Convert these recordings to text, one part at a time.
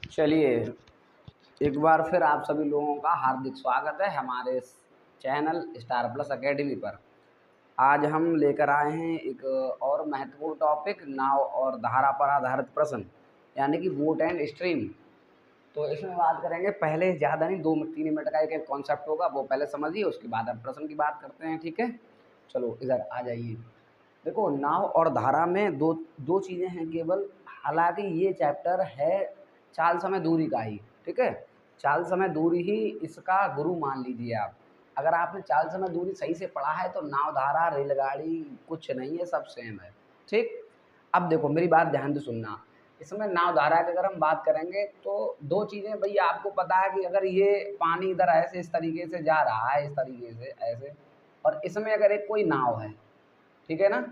चलिए, एक बार फिर आप सभी लोगों का हार्दिक स्वागत है हमारे इस चैनल स्टार प्लस अकेडमी पर। आज हम लेकर आए हैं एक और महत्वपूर्ण टॉपिक, नाव और धारा पर आधारित प्रश्न, यानी कि बोट एंड स्ट्रीम। तो इसमें बात करेंगे, पहले ज़्यादा नहीं, 2-3 मिनट का एक कॉन्सेप्ट होगा, वो पहले समझिए, उसके बाद हम प्रश्न की बात करते हैं। ठीक है, चलो इधर आ जाइए। देखो, नाव और धारा में दो दो चीज़ें हैं केवल। हालांकि ये चैप्टर है चाल समय दूरी का ही। ठीक है, चाल समय दूरी ही इसका गुरु मान लीजिए आप। अगर आपने चाल समय दूरी सही से पढ़ा है तो नाव, धारा, रेलगाड़ी कुछ नहीं है, सब सेम है। ठीक, अब देखो मेरी बात ध्यान से सुनना। इसमें नाव धारा की अगर हम बात करेंगे तो दो चीज़ें, भैया आपको पता है कि अगर ये पानी इधर ऐसे इस तरीके से जा रहा है, इस तरीके से ऐसे, और इसमें अगर एक कोई नाव है, ठीक है ना।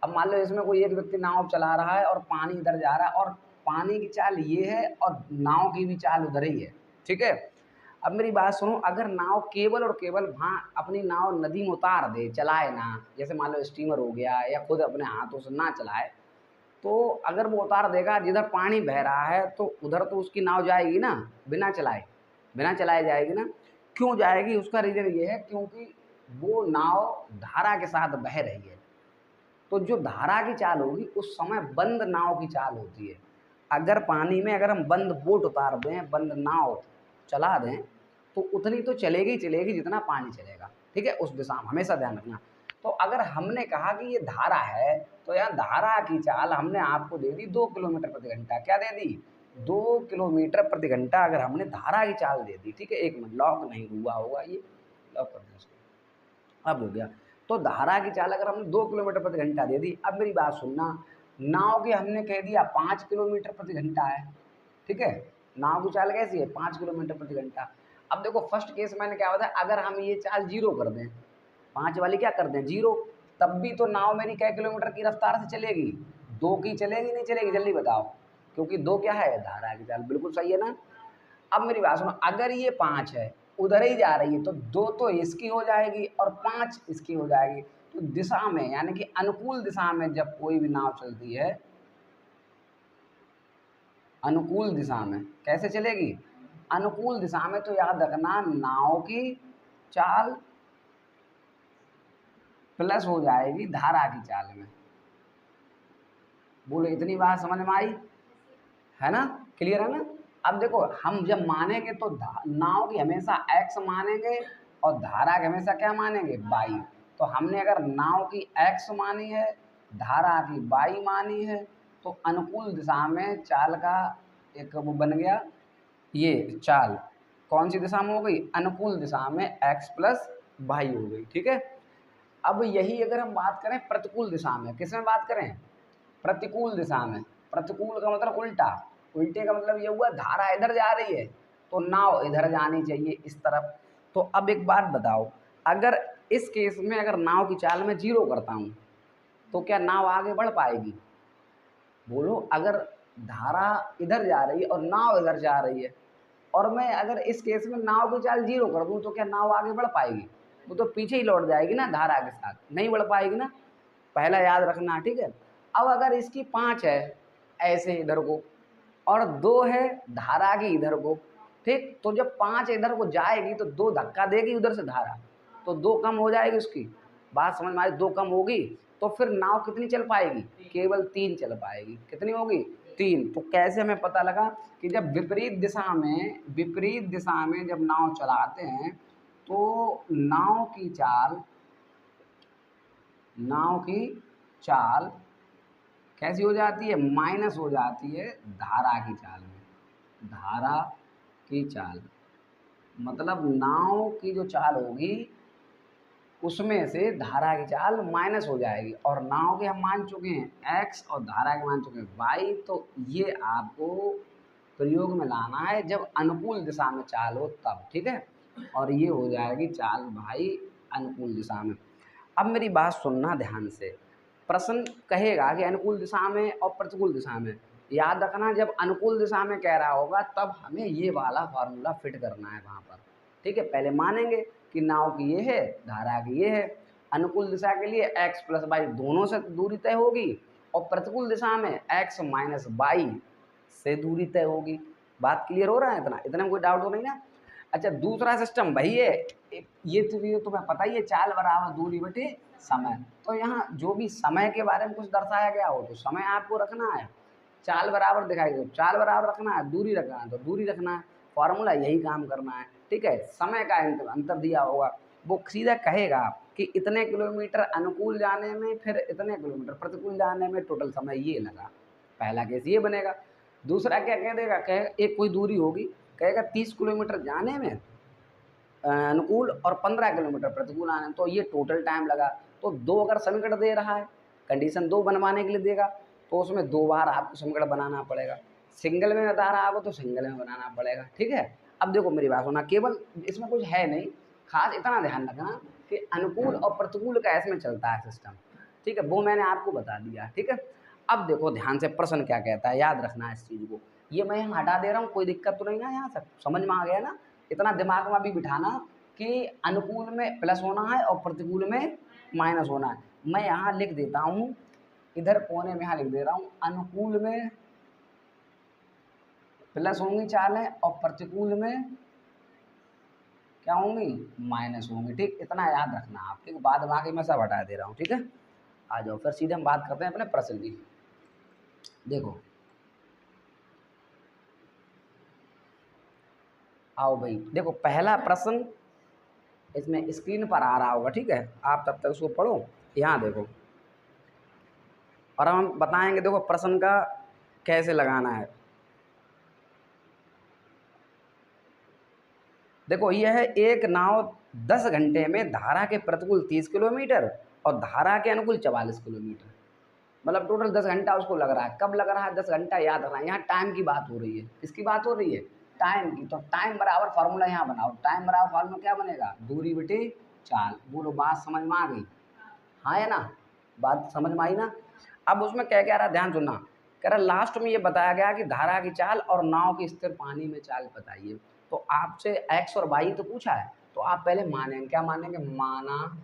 अब मान लो इसमें कोई एक व्यक्ति नाव चला रहा है और पानी इधर जा रहा है, और पानी की चाल ये है और नाव की भी चाल उधर ही है। ठीक है, अब मेरी बात सुनो, अगर नाव केवल और केवल वहाँ अपनी नाव नदी में उतार दे, चलाए ना, जैसे मान लो स्टीमर हो गया, या खुद अपने हाथों से ना चलाए, तो अगर वो उतार देगा जिधर पानी बह रहा है तो उधर तो उसकी नाव जाएगी ना, बिना चलाए, बिना चलाए जाएगी ना। क्यों जाएगी? उसका रीज़न ये है क्योंकि वो नाव धारा के साथ बह रही है। तो जो धारा की चाल होगी उस समय बंद नाव की चाल होती है। अगर पानी में अगर हम बंद बोट उतार दें, बंद नाव चला दें, तो उतनी तो चलेगी ही चलेगी जितना पानी चलेगा। ठीक है, उस दिशा में हमेशा ध्यान रखना। तो अगर हमने कहा कि ये धारा है, तो यहाँ धारा की चाल हमने आपको दे दी 2 किलोमीटर प्रति घंटा। क्या दे दी? 2 किलोमीटर प्रति घंटा अगर हमने धारा की चाल दे दी। ठीक है, एक मिनट, लॉक नहीं हुआ होगा ये, लॉक कर दें इसको। अब हो गया। तो धारा की चाल अगर हमने 2 किलोमीटर प्रति घंटा दे दी। अब मेरी बात सुनना, नाव की हमने कह दिया 5 किलोमीटर प्रति घंटा है। ठीक है, नाव की चाल कैसी है? 5 किलोमीटर प्रति घंटा। अब देखो, फर्स्ट केस मैंने क्या बताया, अगर हम ये चाल जीरो कर दें, 5 वाली क्या कर दें, जीरो, तब भी तो नाव मेरी कै किलोमीटर की रफ्तार से चलेगी? 2 की चलेगी, नहीं चलेगी? जल्दी बताओ, क्योंकि 2 क्या है? धारा की चाल। बिल्कुल सही है ना। अब मेरी बात सुनो, अगर ये 5 है, उधर ही जा रही है, तो 2 तो इसकी हो जाएगी और 5 इसकी हो जाएगी। तो दिशा में, यानी कि अनुकूल दिशा में जब कोई भी नाव चलती है, अनुकूल दिशा में कैसे चलेगी? अनुकूल दिशा में, तो याद रखना नाव की चाल प्लस हो जाएगी धारा की चाल में। बोलो, इतनी बात समझ में आई है ना? क्लियर है ना? अब देखो, हम जब मानेंगे तो नाव की हमेशा x मानेंगे और धारा की हमेशा क्या मानेंगे? y। तो हमने अगर नाव की x मानी है, धारा की y मानी है, तो अनुकूल दिशा में चाल का एक वो बन गया। ये चाल कौन सी दिशा में हो गई? अनुकूल दिशा में x प्लस y हो गई। ठीक है, अब यही अगर हम बात करें प्रतिकूल दिशा में, किस में बात करें? प्रतिकूल दिशा में। प्रतिकूल का मतलब उल्टा, उल्टे का मतलब ये हुआ धारा इधर जा रही है तो नाव इधर जानी चाहिए, इस तरफ। तो अब एक बात बताओ, अगर इस केस में अगर नाव की चाल में जीरो करता हूँ तो क्या नाव आगे बढ़ पाएगी? बोलो, अगर धारा इधर जा रही है और नाव इधर जा रही है, और मैं अगर इस केस में नाव की चाल जीरो कर दूं, तो क्या नाव आगे बढ़ पाएगी? वो तो पीछे ही लौट जाएगी ना, धारा के साथ नहीं बढ़ पाएगी ना। पहला याद रखना। ठीक है, अब अगर इसकी 5 है ऐसे इधर को, और 2 है धारा की इधर को, ठीक, तो जब 5 इधर को जाएगी तो 2 धक्का देगी उधर से धारा, तो 2 कम हो जाएगी उसकी। बात समझ में आ रही? 2 कम होगी तो फिर नाव कितनी चल पाएगी? केवल 3 चल पाएगी। कितनी होगी? 3। तो कैसे हमें पता लगा कि जब विपरीत दिशा में जब नाव चलाते हैं तो नाव की चाल कैसी हो जाती है? माइनस हो जाती है धारा की चाल में। धारा की चाल मतलब नाव की जो चाल होगी उसमें से धारा की चाल माइनस हो जाएगी, और नाव के हम मान चुके हैं x और धारा के मान चुके हैं y। तो ये आपको प्रयोग में लाना है जब अनुकूल दिशा में चाल हो तब। ठीक है, और ये हो जाएगी चाल भाई अनुकूल दिशा में। अब मेरी बात सुनना ध्यान से, प्रश्न कहेगा कि अनुकूल दिशा में और प्रतिकूल दिशा में। याद रखना, जब अनुकूल दिशा में कह रहा होगा तब हमें ये वाला फार्मूला फिट करना है वहाँ पर। ठीक है, पहले मानेंगे कि नाव की ये है, धारा की ये है। अनुकूल दिशा के लिए x प्लस वाई दोनों से दूरी तय होगी, और प्रतिकूल दिशा में x माइनस वाई से दूरी तय होगी। बात क्लियर हो रहा है? इतने में कोई डाउट तो नहीं ना? अच्छा, दूसरा सिस्टम वही है, ये तो तुम्हें पता ही है, चाल बराबर दूरी बटे समय। तो यहाँ जो भी समय के बारे में कुछ दर्शाया गया हो तो समय आपको रखना है, चाल बराबर दिखाई दो, चाल बराबर रखना है, दूरी रखना है तो दूरी रखना है, फॉर्मूला यही काम करना है। ठीक है, समय का अंतर दिया होगा, वो सीधा कहेगा कि इतने किलोमीटर अनुकूल जाने में, फिर इतने किलोमीटर प्रतिकूल जाने में टोटल समय ये लगा। पहला केस ये बनेगा। दूसरा क्या कह देगा, कहे एक कोई दूरी होगी, कहेगा 30 किलोमीटर जाने में अनुकूल और 15 किलोमीटर प्रतिकूल आने, तो ये टोटल टाइम लगा। तो दो अगर समीकरण दे रहा है, कंडीशन 2 बनवाने के लिए देगा, तो उसमें 2 बार आपको समीकरण बनाना पड़ेगा। सिंगल में बता रहा आपको तो सिंगल में बनाना पड़ेगा। ठीक है, अब देखो मेरी बात सुना, केवल इसमें कुछ है नहीं खास, इतना ध्यान रखना कि अनुकूल और प्रतिकूल का इसमें चलता है सिस्टम। ठीक है, वो मैंने आपको बता दिया। ठीक है, अब देखो ध्यान से प्रश्न क्या कहता है, याद रखना इस चीज़ को। ये मैं यहाँ हटा दे रहा हूँ, कोई दिक्कत तो नहीं ना, यहाँ तक समझ में आ गया ना? इतना दिमाग में भी बिठाना कि अनुकूल में प्लस होना है और प्रतिकूल में माइनस होना है। मैं यहाँ लिख देता हूँ, इधर कोने में यहाँ लिख दे रहा हूँ, अनुकूल में प्लस होंगी चालें और प्रतिकूल में क्या होंगी, माइनस होंगी। ठीक, इतना याद रखना आप। ठीक, बाद में आके मैं सब हटा दे रहा हूँ। ठीक है, आ जाओ फिर सीधे हम बात करते हैं अपने प्रश्न की। देखो आओ भाई, देखो पहला प्रश्न इसमें स्क्रीन पर आ रहा होगा। ठीक है, आप तब तक उसको पढ़ो, यहाँ देखो, और हम बताएंगे देखो प्रश्न का कैसे लगाना है। देखो ये है, एक नाव 10 घंटे में धारा के प्रतिकूल 30 किलोमीटर और धारा के अनुकूल 44 किलोमीटर, मतलब टोटल 10 घंटा उसको लग रहा है। कब लग रहा है 10 घंटा, याद रखना है, यहाँ टाइम की बात हो रही है। किसकी बात हो रही है, टाइम की। तो टाइम बराबर फार्मूला यहाँ बनाओ, टाइम बराबर फार्मूला क्या बनेगा, दूरी बटे चाल। बोलो बात समझ में आ गई? हाँ है ना, बात समझ में आई ना? अब उसमें क्या कह रहा है, ध्यान सुनना, कह रहा लास्ट में ये बताया गया कि धारा की चाल और नाव की स्थिर पानी में चाल बताइए। तो आपसे एक्स और वाई तो पूछा है, तो आप पहले मानेंगे, क्या मानेंगे, माना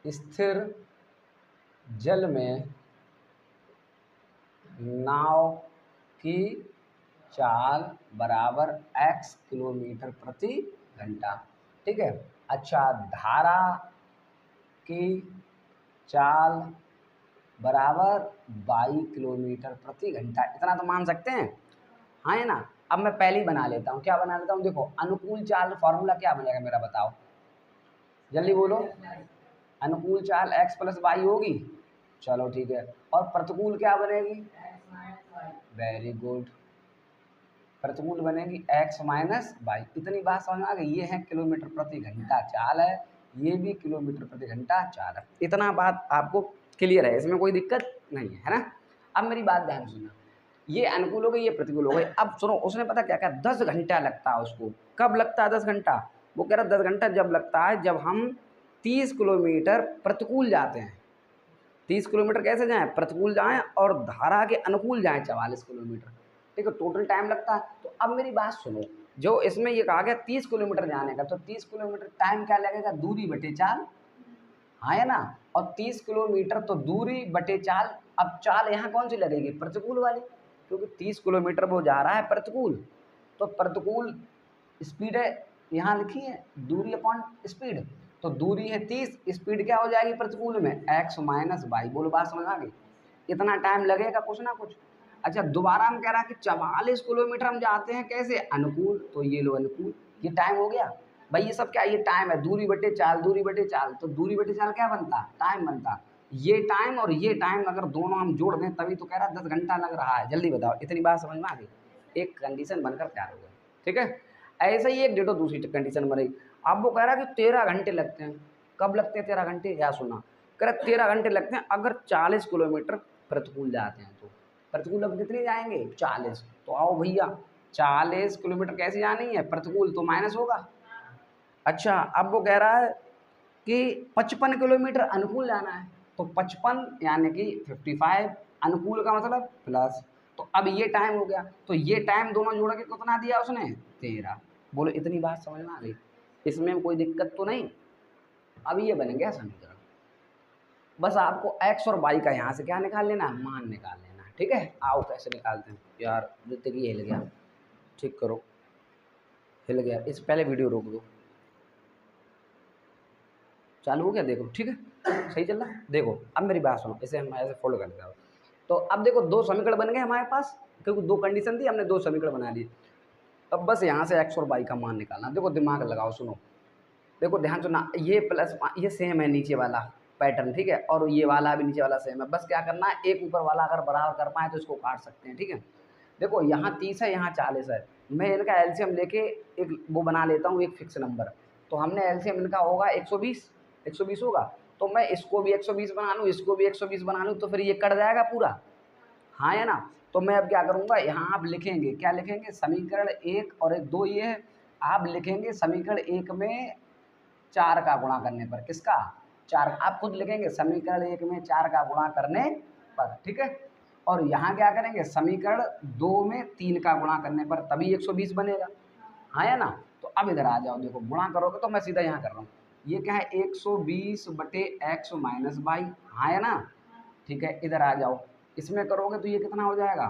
स्थिर जल में नाव की चाल बराबर x किलोमीटर प्रति घंटा। ठीक है, अच्छा, धारा की चाल बराबर 22 किलोमीटर प्रति घंटा, इतना तो मान सकते हैं, हाँ है ना? अब मैं पहले ही बना लेता हूँ, क्या बना लेता हूँ, देखो अनुकूल चाल फॉर्मूला क्या बनेगा मेरा, बताओ जल्दी बोलो। अनुकूल चाल x प्लस वाई होगी, चलो ठीक है, और प्रतिकूल क्या बनेगी, वेरी गुड, प्रतिकूल बनेगी x माइनस वाई। इतनी बात समझ में आ गई? ये है किलोमीटर प्रति घंटा चाल है, ये भी किलोमीटर प्रति घंटा चाल है। इतना बात आपको क्लियर है, इसमें कोई दिक्कत नहीं है, है ना? अब मेरी बात ध्यान सुनना, ये अनुकूल हो गई, ये प्रतिकूल हो गई। अब सुनो, उसने पता क्या क्या, 10 घंटा लगता है उसको। कब लगता है 10 घंटा? वो कह रहा 10 घंटा जब लगता है जब हम 30 किलोमीटर प्रतिकूल जाते हैं। 30 किलोमीटर कैसे जाएं, प्रतिकूल जाएं, और धारा के अनुकूल जाएं 44 किलोमीटर। ठीक है, टोटल टाइम लगता है। तो अब मेरी बात सुनो, जो इसमें ये कहा गया 30 किलोमीटर जाने का, तो 30 किलोमीटर टाइम क्या लगेगा, दूरी बटे चाल, हाँ है ना? और 30 किलोमीटर तो दूरी बटे चाल। अब चाल यहाँ कौन सी लगेगी, प्रतिकूल वाली, क्योंकि 30 किलोमीटर वो जा रहा है प्रतिकूल, तो प्रतिकूल स्पीड है, यहाँ लिखी है दूरी अपॉन स्पीड, तो दूरी है 30, स्पीड क्या हो जाएगी प्रतिकूल में, x माइनस वाई। बोलो बात समझ आ गई? इतना टाइम लगेगा कुछ ना कुछ। अच्छा, दोबारा हम कह रहा है कि 44 किलोमीटर हम जाते हैं कैसे, अनुकूल, तो ये लो अनुकूल, ये टाइम हो गया भाई। ये सब क्या, ये टाइम है, दूरी बटे चाल, दूरी बटे चाल, तो दूरी बटे चाल क्या बनता, टाइम बनता। ये टाइम और ये टाइम अगर दोनों हम जोड़ दें तभी तो कह रहा है 10 घंटा लग रहा है। जल्दी बताओ, इतनी बात समझ में आ गई? एक कंडीशन बनकर तैयार हो गई। ठीक है, ऐसे ही एक डेटो दूसरी कंडीशन बन रही। अब वो कह रहा है कि 13 घंटे लगते हैं। कब लगते हैं 13 घंटे, या सुना, कह रहा 13 घंटे लगते हैं अगर 40 किलोमीटर प्रतिकूल जाते हैं। तो प्रतिकूल अब कितने जाएंगे, 40। तो आओ भैया, 40 किलोमीटर कैसे जानी है, प्रतिकूल तो माइनस होगा। अच्छा, अब वो कह रहा है कि 55 किलोमीटर अनुकूल जाना है, तो 55 यानी कि 55, अनुकूल का मतलब प्लस। तो अब ये टाइम हो गया, तो ये टाइम दोनों जोड़ के कितना दिया उसने, 13। बोलो इतनी बात समझ में आ गई? इसमें कोई दिक्कत तो नहीं? अब ये बन गया समीकरण। बस आपको x और y का यहाँ से क्या निकाल लेना है, मान निकाल लेना है। ठीक है, आओ कैसे निकालते हैं यार। जितने की हिल गया, ठीक करो, हिल गया। इस पहले वीडियो रोक दो, चालू हो गया, देखो ठीक है, सही चल रहा है। देखो अब मेरी बात सुनो, इसे हम ऐसे फॉलो करते हैं। तो अब देखो दो समीकरण बन गए हमारे पास, क्योंकि दो कंडीशन थी, हमने दो समीकरण बना लिए। अब बस यहाँ से एक्स और वाई का मान निकालना। देखो दिमाग लगाओ, सुनो, देखो ध्यान सुनना, ये प्लस ये सेम है नीचे वाला पैटर्न, ठीक है, और ये वाला भी नीचे वाला सेम है। बस क्या करना है, एक ऊपर वाला अगर बराबर कर पाए तो इसको काट सकते हैं, ठीक है। देखो यहाँ 30 है, यहाँ 40 है, मैं इनका एलसीएम लेके एक वो बना लेता हूँ, एक फिक्स नंबर। तो हमने एलसीएम इनका होगा 120, 120 होगा। तो मैं इसको भी 120 बना लूँ, इसको भी 120 बना लूँ, तो फिर ये कट जाएगा पूरा, हाँ है ना। तो मैं अब क्या करूँगा, यहाँ आप लिखेंगे, क्या लिखेंगे, समीकरण 1 और 1 2 ये है। आप लिखेंगे समीकरण 1 में 4 का गुणा करने पर, किसका, 4, आप खुद लिखेंगे समीकरण 1 में 4 का गुणा करने पर, ठीक है। और यहाँ क्या करेंगे, समीकरण 2 में 3 का गुणा करने पर, तभी 120 बनेगा, हाँ है ना। तो अब इधर आ जाओ, देखो गुणा करोगे तो मैं सीधा यहाँ कर रहा हूँ, ये क्या है 120 बटे एक्स माइनस वाई, हाँ है ना। ठीक है, इधर आ जाओ, इसमें करोगे तो ये कितना हो जाएगा,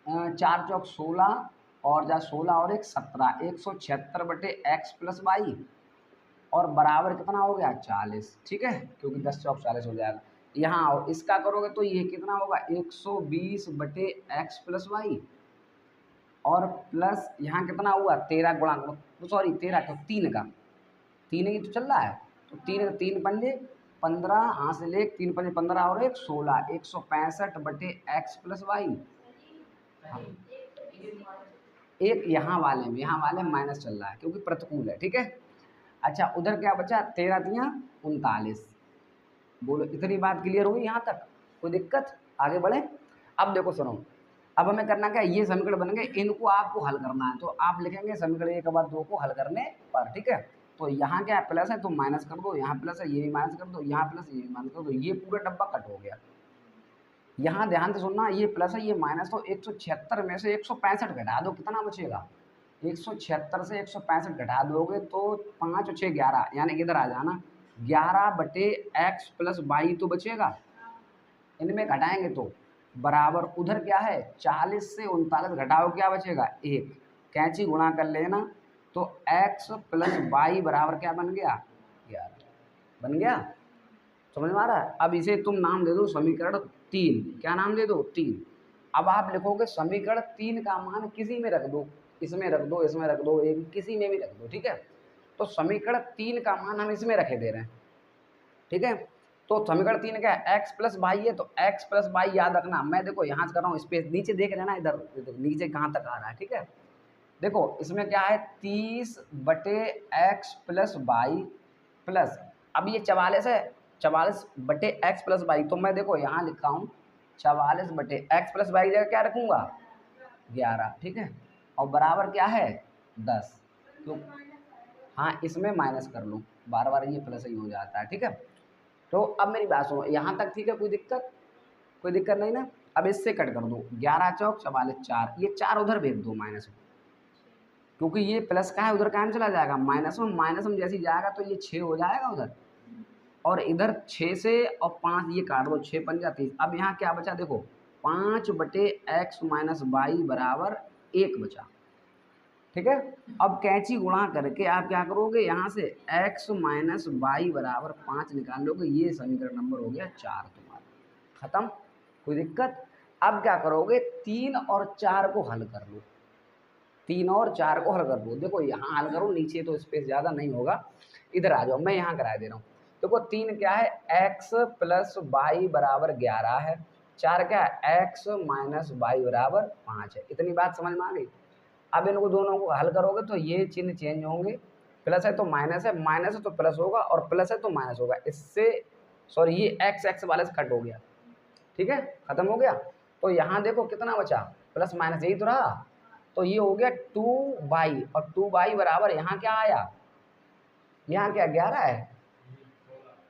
4 चौक 16 और जा 16 और 1 17, 176 बटे एक्स प्लस वाई, और बराबर कितना हो गया 40, ठीक है, क्योंकि 10 चौक 40 हो जाएगा। यहाँ आओ, इसका करोगे तो ये कितना होगा 120 बटे एक्स प्लस वाई, और प्लस यहाँ कितना हुआ 13 गुणा, सॉरी 13 क्यों, 3 का, 3 ही तो चल रहा है। तो 3 पंजे 15, यहाँ से ले 3 पंजे 15 और 1 16, 165 बटे एक्स प्लस वाई। एक यहाँ वाले में माइनस चल रहा है क्योंकि प्रतिकूल है, ठीक है। अच्छा उधर क्या बचा, 13 तियाँ 39। बोलो इतनी बात क्लियर हुई यहाँ तक, कोई दिक्कत, आगे बढ़े। अब देखो सुनो, अब हमें करना क्या है, ये समीकरण बन गए, इनको आपको हल करना है। तो आप लिखेंगे समीकरण 1 के बाद 2 को हल करने पर, ठीक है। तो यहाँ क्या है, प्लस है तो माइनस कर दो, यहाँ प्लस है ये भी माइनस कर दो, यहाँ प्लस ये भी माइनस कर दो, ये पूरा डब्बा कट हो गया। यहाँ ध्यान से सुनना, ये प्लस है ये माइनस, तो 176 में से 165 घटा दो, कितना बचेगा, 176 से 165 घटा दोगे तो 5 और 6 11, यानी इधर आ जाना, 11 बटे एक्स प्लस वाई तो बचेगा, इनमें घटाएंगे तो बराबर, उधर क्या है 40 से 39 घटाओ क्या बचेगा 1, कैंची गुणा कर लेना, तो x प्लस वाई बराबर क्या बन गया 11, बन गया, समझ में आ रहा है। अब इसे तुम नाम दे दो समीकरण 3, क्या नाम दे दो 3। अब आप लिखोगे समीकरण 3 का मान किसी में रख दो, इसमें रख दो, इसमें रख दो, एक किसी में भी रख दो, ठीक है। तो समीकरण 3 का मान हम इसमें रखे दे रहे हैं, ठीक है। तो समीकरण 3 क्या है, x प्लस वाई है, तो x प्लस वाई याद रखना, मैं देखो यहाँ से कर रहा हूँ स्पेस, नीचे देख लेना इधर नीचे कहाँ तक आ रहा है, ठीक है। देखो इसमें क्या है 30 बटे एक्स प्लस वाई प्लस, अब ये 44 है, 44 बटे एक्स प्लस वाई, तो मैं देखो यहाँ लिखा हूँ 44 बटे एक्स प्लस वाई जगह क्या रखूँगा 11, ठीक है, और बराबर क्या है 10, तो हाँ इसमें माइनस कर लूँ, बार बार ये प्लस ही हो जाता है, ठीक है। तो अब मेरी बात सुनो यहाँ तक, ठीक है, कोई दिक्कत, कोई दिक्कत नहीं ना। अब इससे कट कर दो, 11 चौक 44 4, ये 4 उधर भेज दो माइनस में, क्योंकि ये प्लस का है उधर कहाँ चला जाएगा माइनस में जैसे ही जाएगा तो ये 6 हो जाएगा उधर, और इधर 6 से और 5 ये काट दो, 6 पंजा 30। अब यहाँ क्या बचा देखो 5 बटे एक्स माइनस वाई बराबर 1 बचा, ठीक है। अब कैंची गुणा करके आप क्या करोगे, यहाँ से x माइनस वाई बराबर 5 निकाल लोगे, ये समीकरण नंबर हो गया 4 तुम्हारा, खत्म, कोई दिक्कत। अब क्या करोगे 3 और 4 को हल कर लो, 3 और 4 को हल कर दो, देखो यहाँ हल करो, नीचे तो स्पेस ज़्यादा नहीं होगा, इधर आ जाओ, मैं यहाँ करा दे रहा हूँ। देखो 3 क्या है, x प्लस वाई बराबर 11 है, 4 क्या है x माइनस वाई बराबर 5 है, इतनी बात समझ में आ गई। अब इनको दोनों को हल करोगे तो ये चिन्ह चेंज होंगे, प्लस है तो माइनस है, माइनस है तो प्लस होगा, और प्लस है तो माइनस होगा, इससे सॉरी ये एक्स एक्स वाले से कट हो गया, ठीक है, खत्म हो गया। तो यहाँ देखो कितना बचा, प्लस माइनस यही तो रहा, तो ये हो गया 2y, और 2y बराबर यहाँ क्या आया, यहाँ क्या 11 है,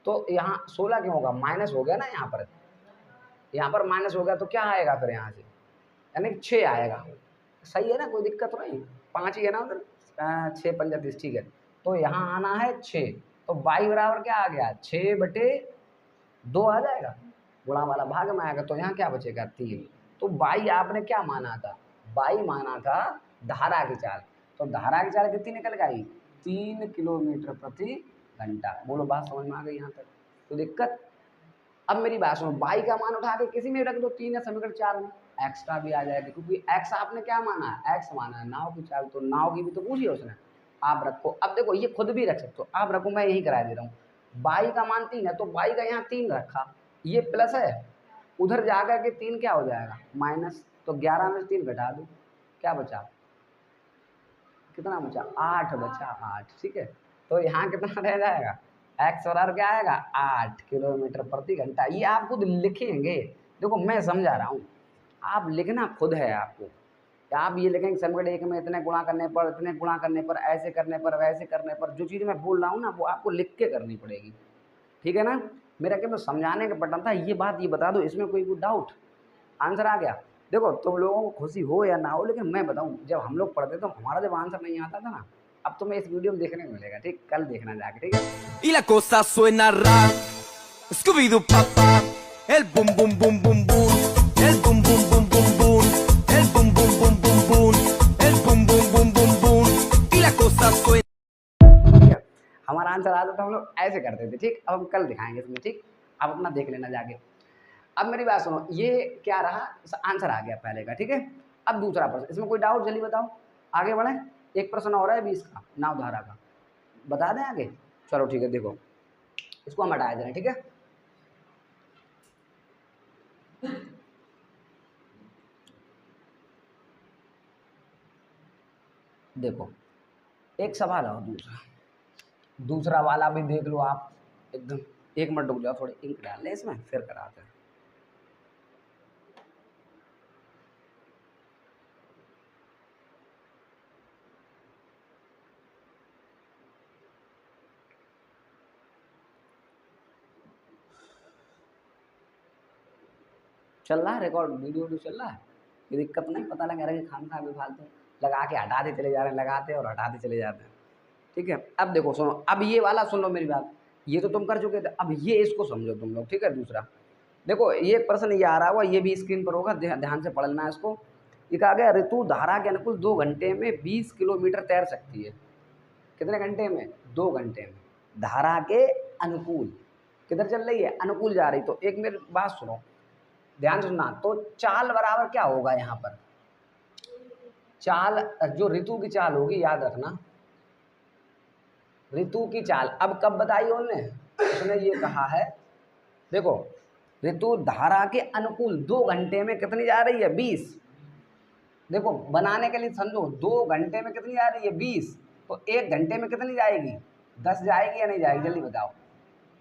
तो यहाँ 16 क्यों होगा, माइनस हो गया ना यहाँ पर माइनस हो गया, तो क्या आएगा फिर यहाँ से, यानी 6 आएगा, सही है ना, कोई दिक्कत तो नहीं, 5 ही है ना उधर, 6 पंजा 30, ठीक है। तो यहाँ आना है 6, तो y बराबर क्या आ गया 6 बटे 2 आ जाएगा, गुणा वाला भाग में आएगा, तो यहाँ क्या बचेगा 3। तो बाई आपने क्या माना था, बाई माना था धारा की चाल, तो धारा की चाल कितनी निकल गई 3 किलोमीटर प्रति घंटा। बोलो बात समझ में आ गई यहाँ तक, तो दिक्कत। अब मेरी बात सुनो, बाई का मान उठा के किसी में रख दो, 3 है समीकरण 4 में, एक्स्ट्रा भी आ जाएगा, क्योंकि एक्स आपने क्या माना है, एक्स माना है नाव की चाल, तो नाव की भी तो पूछी है उसने, आप रखो। अब देखो ये खुद भी रख सकते हो, आप रखो, मैं यही करा दे रहा हूँ। बाई का मान 3 है, तो बाई का यहाँ 3 रखा, ये प्लस है, उधर जाकर के 3 क्या हो जाएगा माइनस, तो 11 में 3 घटा दो, क्या बचा, कितना बचा 8 बचा, 8 ठीक है। तो यहाँ कितना रह जाएगा, एक्स और आर क्या आएगा 8 किलोमीटर प्रति घंटा। ये आप खुद लिखेंगे, देखो मैं समझा रहा हूँ, आप लिखना खुद है आपको। आप ये लिखेंगे समीकरण 1 में इतने गुणा करने पर, इतने गुणा करने पर, ऐसे करने पर, वैसे करने पर, जो चीज़ मैं बोल रहा हूँ ना वो आपको लिख के करनी पड़ेगी, ठीक है ना। मेरा केवल समझाने का बटन था, ये बात ये बता दो, इसमें कोई डाउट, आंसर आ गया। देखो तुम लोगों को खुशी हो या ना हो, लेकिन मैं बताऊं, जब हम लोग पढ़ते तो हमारा जब आंसर नहीं आता था ना, अब तुम्हें इस वीडियो में देखने को मिलेगा, ठीक, कल देखना जाके, ठीक है। Y la cosa suena rap. Scooby-Doo papá. El boom boom boom boom boom. El boom boom boom boom boom. El boom boom boom boom boom. El boom boom boom boom boom. Y la cosa suena. ठीक है, हमारा answer आता था, हम लोग ऐसे करते थे, ठीक। अब हम कल दिखाएंगे इसमें, ठीक, आप अपना देख लेना जाके। अब मेरी बात सुनो, ये क्या रहा, आंसर आ गया पहले का, ठीक है। अब दूसरा प्रश्न, इसमें कोई डाउट जल्दी बताओ, आगे बढ़े। एक प्रश्न और है 20 का, नावधारा का, बता दें आगे। चलो ठीक है, देखो इसको हम हटा दें, ठीक है। देखो एक सवाल है, दूसरा दूसरा वाला भी देख लो आप एकदम। एक मिनट रुक जाओ, थोड़े इंक डाल लें इसमें, फिर कराते हैं। चल रहा है रिकॉर्ड, वीडियो चल रहा है, ये दिक्कत नहीं, पता लगा रहे खान खा भी फालतू लगा के हटाते चले जा रहे हैं, लगाते और हटाते चले जाते हैं, ठीक है। अब देखो सुनो, अब ये वाला सुन लो मेरी बात, ये तो तुम कर चुके थे, अब ये इसको समझो तुम लोग, ठीक है। दूसरा देखो, ये प्रश्न ये आ रहा हुआ, ये भी स्क्रीन पर होगा, ध्यान से पढ़ना है इसको। ये कहा गया ऋतु धारा के अनुकूल 2 घंटे में 20 किलोमीटर तैर सकती है। कितने घंटे में, 2 घंटे में, धारा के अनुकूल, किधर चल रही है, अनुकूल जा रही। तो एक मेरी बात सुनो, ध्यान से सुनना, तो चाल बराबर क्या होगा यहाँ पर, चाल जो ऋतु की चाल होगी, याद रखना ऋतु की चाल। अब कब बताई उन्होंने, उसने ये कहा है, देखो ऋतु धारा के अनुकूल 2 घंटे में कितनी जा रही है 20। देखो बनाने के लिए समझो, 2 घंटे में कितनी जा रही है 20, तो 1 घंटे में कितनी जाएगी 10 जाएगी या नहीं जाएगी, जल्दी बताओ,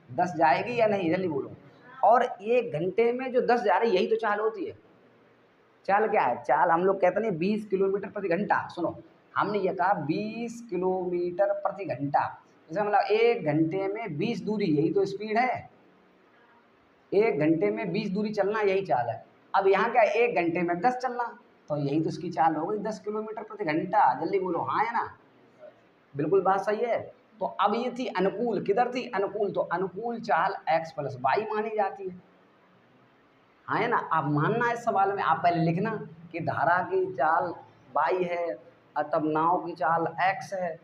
10 जाएगी या नहीं, जल्दी बोलो। और 1 घंटे में जो 10 जा रही है, यही तो चाल होती है। चाल क्या है, चाल हम लोग कहते हैं 20 किलोमीटर प्रति घंटा। सुनो, हमने ये कहा 20 किलोमीटर प्रति घंटा, इसका मतलब 1 घंटे में 20 दूरी, यही तो स्पीड है। 1 घंटे में 20 दूरी चलना, यही चाल है। अब यहाँ क्या, 1 घंटे में 10 चलना, तो यही तो इसकी चाल हो गई 10 किलोमीटर प्रति घंटा। जल्दी बोलो, हाँ या ना, बिल्कुल बात सही है। तो अब ये थी अनुकूल, किधर थी अनुकूल, तो अनुकूल चाल x प्लस वाई मानी जाती है, हाँ है ना। आप मानना इस सवाल में, आप पहले लिखना कि धारा की चाल y है और तब नाव की चाल x है,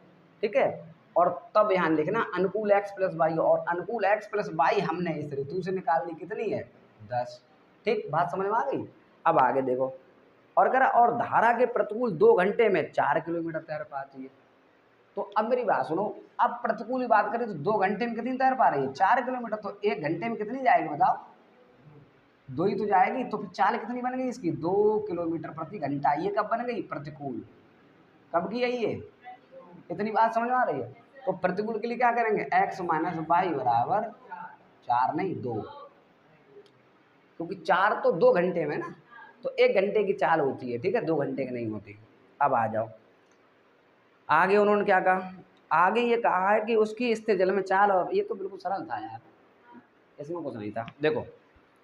ठीक है। और तब यहाँ लिखना अनुकूल x प्लस वाई, और अनुकूल x प्लस वाई हमने इस ऋतु से निकाल ली, कितनी है 10, ठीक, बात समझ में आ गई। अब आगे देखो, और कह रहा और धारा के प्रतिकूल 2 घंटे में 4 किलोमीटर तैर पाती है। तो अब मेरी बात सुनो, अब प्रतिकूल की बात करें तो 2 घंटे में कितनी तैर पा रही है 4 किलोमीटर, तो 1 घंटे में कितनी जाएगी बताओ, 2 ही तो जाएगी। तो फिर चाल कितनी बन गई इसकी, 2 किलोमीटर प्रति घंटा। ये कब बन गई प्रतिकूल, कब की है ये, इतनी बात समझ में आ रही है। तो प्रतिकूल के लिए क्या करेंगे, x माइनस वाई बराबर 4 नहीं 2, क्योंकि 4 तो 2 घंटे में ना, तो 1 घंटे की चाल होती है, ठीक है, 2 घंटे की नहीं होती। अब आ जाओ आगे, उन्होंने क्या कहा, आगे ये कहा है कि उसकी स्थिर जल में चाल, और ये तो बिल्कुल सरल था यार, इसमें कुछ नहीं था। देखो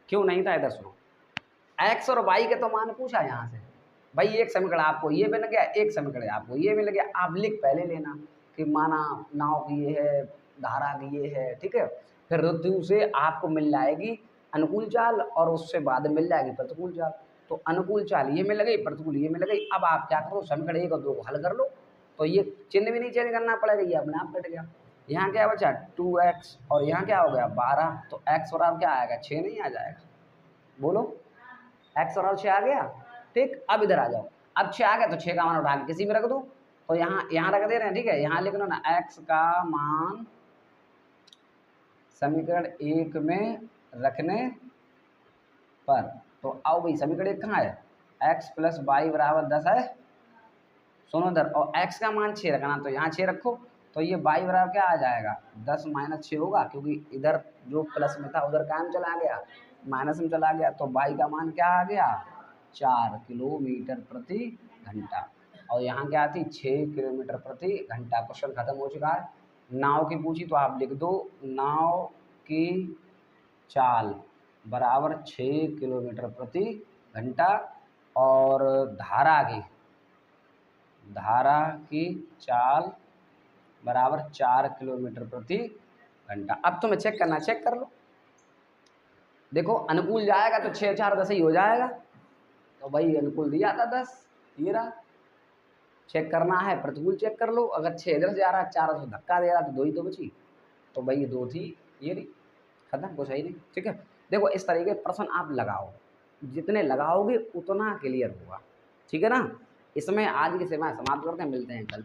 क्यों नहीं था, इधर सुनो, x और y के तो मान पूछा यहाँ से, भाई एक समीकरण आपको ये मिल गया, एक समीकरण आपको ये मिल गया, आप लिख पहले लेना कि माना नाव की ये है, धारा की ये है, ठीक है। फिर ऋतु से आपको मिल जाएगी अनुकूल चाल और उससे बाद में मिल जाएगी प्रतिकूल चाल। तो अनुकूल चाल ये मिल गई, प्रतिकूल ये मिल गई। अब आप क्या करो, समीकरण 1 और 2 को हल कर लो। तो ये चिन्ह भी नहीं चेंज करना पड़ेगा, ये अपने आप कट गया। यहाँ क्या बचा 2x और यहाँ क्या हो गया 12। तो x बराबर क्या आएगा 6 नहीं आ जाएगा, बोलो x बराबर 6 आ गया। ठीक, अब इधर आ जाओ। अब 6 आ गया तो 6 का मान उठा के किसी में रख दो। तो यहाँ रख दे रहे हैं, ठीक है। यहाँ लिख लो ना x का मान समीकरण 1 में रखने पर। तो आओ भाई, समीकरण 1 कहाँ है, x प्लस वाई बराबर 10 है, सुनो इधर। और x का मान 6 रखना, तो यहाँ 6 रखो। तो ये y बराबर क्या आ जाएगा 10 माइनस 6 होगा, क्योंकि इधर जो प्लस में था उधर काम चला गया, माइनस में चला गया। तो y का मान क्या आ गया 4 किलोमीटर प्रति घंटा। और यहाँ क्या थी 6 किलोमीटर प्रति घंटा। क्वेश्चन खत्म हो चुका है। नाव की पूछी तो आप लिख दो नाव की चाल बराबर 6 किलोमीटर प्रति घंटा और धारा की चाल बराबर 4 किलोमीटर प्रति घंटा। अब तुम्हें चेक करना, चेक कर लो। देखो अनुकूल जाएगा तो 6 4 10 ही हो जाएगा। तो भाई अनुकूल दिया था 10, ये रहा। चेक करना है प्रतिकूल, चेक कर लो। अगर 6 इधर से जा रहा है, 4 तो धक्का दे रहा, तो 2 ही तो बची। तो भाई ये 2 थी, ये नहीं, खत्म, कुछ है ही नहीं। ठीक है, देखो इस तरीके प्रश्न आप लगाओ, जितने लगाओगे उतना क्लियर होगा। ठीक है ना। इसमें आज की सेवा समाप्त करते हैं, मिलते हैं कल।